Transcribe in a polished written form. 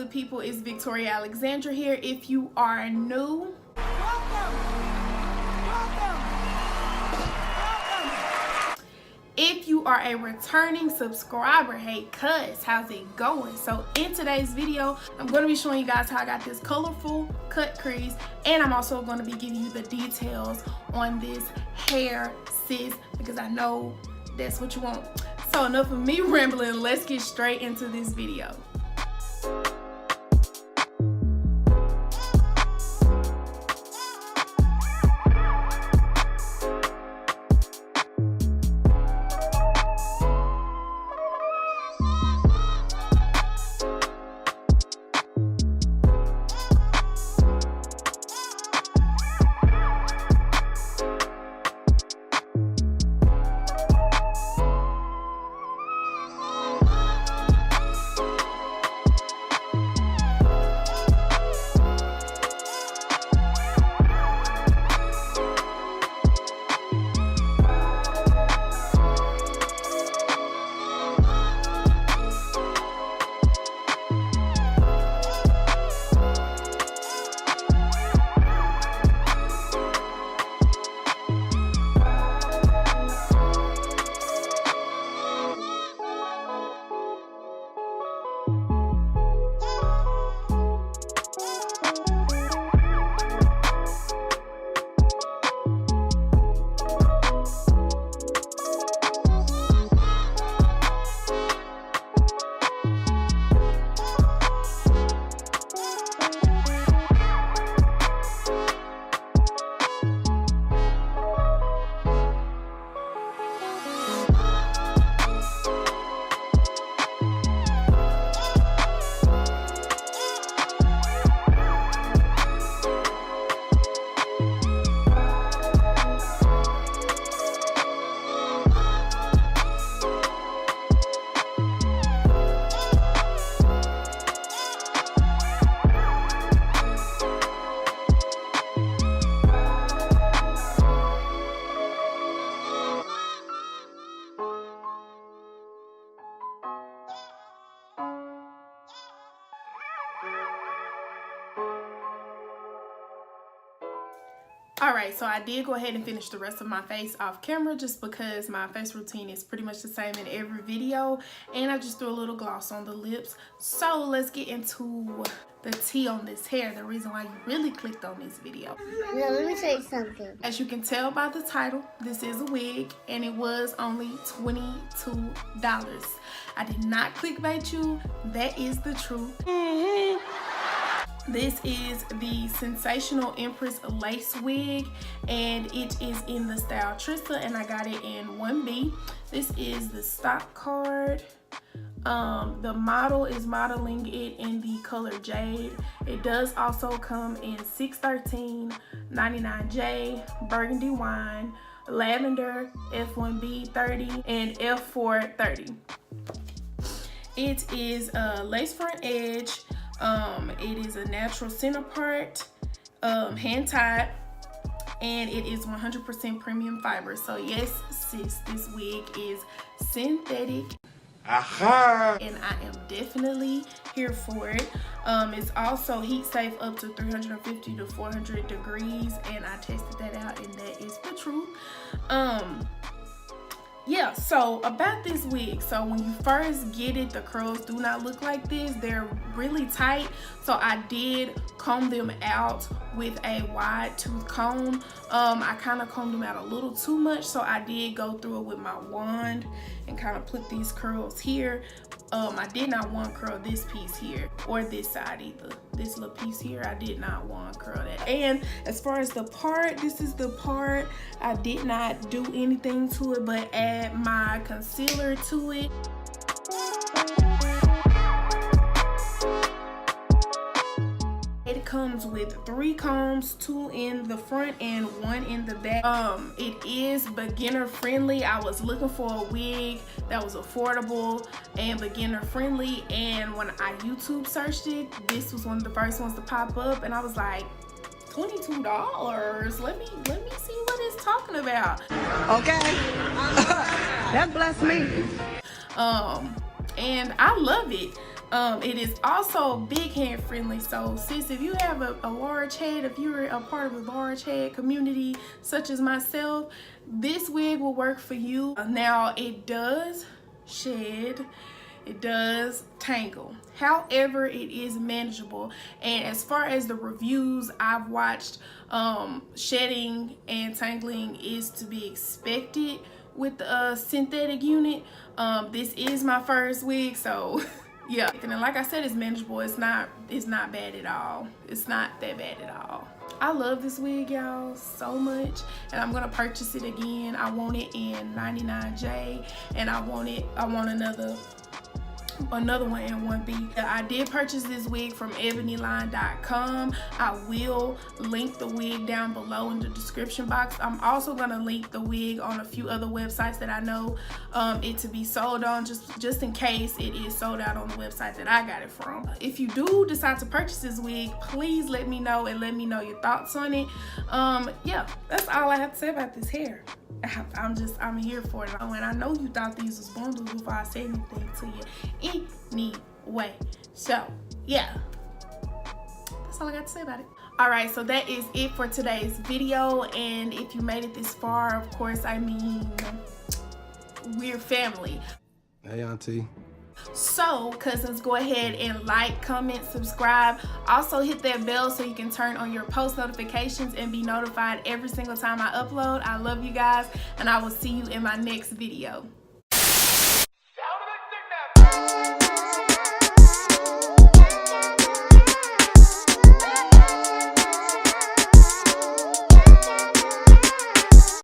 good people? It's Victoria Alexandra here. If you are new, welcome. If you are a returning subscriber, hey cuz, how's it going? So in today's video, I'm going to be showing you guys how I got this colorful cut crease, and I'm also going to be giving you the details on this hair, sis, because I know that's what you want. So enough of me rambling, let's get straight into this video. Alright, so I did go ahead and finish the rest of my face off camera just because my face routine is pretty much the same in every video, and I just threw a little gloss on the lips. So let's get into the tea on this hair, the reason why you really clicked on this video. Now let me tell you something. As you can tell by the title, this is a wig and it was only $22. I did not clickbait you, that is the truth. This is the Sensationnel Empress lace wig, and it is in the style TRISSA, and I got it in 1B. This is the stock card. The model is modeling it in the color Jade. It does also come in 613, 99J, Burgundy Wine, Lavender, F1B 30, and F4 30. It is a lace front edge. It is a natural center part, hand tied, and it is 100% premium fiber. So yes, sis, this wig is synthetic. Aha! And I am definitely here for it. It's also heat safe up to 350 to 400 degrees, and I tested that out, and that is the truth. Yeah, so about this wig, so when you first get it, the curls do not look like this. They're really tight, so I did comb them out with a wide tooth comb. I kind of combed them out a little too much, so I did go through it with my wand and kind of put these curls here. I did not wand curl this piece here or this side either. This little piece here, I did not wand curl that. And as far as the part, this is the part. I did not do anything to it but add my concealer to it. It comes with 3 combs, 2 in the front and 1 in the back. It is beginner friendly. I was looking for a wig that was affordable and beginner friendly, and when I YouTube searched it, this was one of the first ones to pop up, and I was like, $22. Let me see what it's talking about. Okay. That blessed me. And I love it. It is also big hand friendly. So sis, if you have a large head, if you're a part of a large head community such as myself, this wig will work for you. Now it does shed, it does tangle, however it is manageable. And as far as the reviews I've watched, shedding and tangling is to be expected with the synthetic unit. This is my first wig, so yeah. And like I said, it's manageable. It's not bad at all. It's not that bad at all. I love this wig, y'all, so much, and I'm gonna purchase it again. I want it in 99J, and I want another one in 1B. I did purchase this wig from ebonyline.com. I will link the wig down below in the description box. I'm also gonna link the wig on a few other websites that I know it to be sold on, just in case it is sold out on the website that I got it from. If you do decide to purchase this wig, please let me know and let me know your thoughts on it. Yeah, that's all I have to say about this hair. I'm here for it. And I know you thought these was bundles before I said anything to you anyway. So yeah, that's all I got to say about it. All right, so that is it for today's video. And if you made it this far, of course, I mean, we're family. Hey, auntie. So cousins, go ahead and like, comment, subscribe. Also hit that bell so you can turn on your post notifications and be notified every single time I upload. I love you guys, and I will see you in my next video.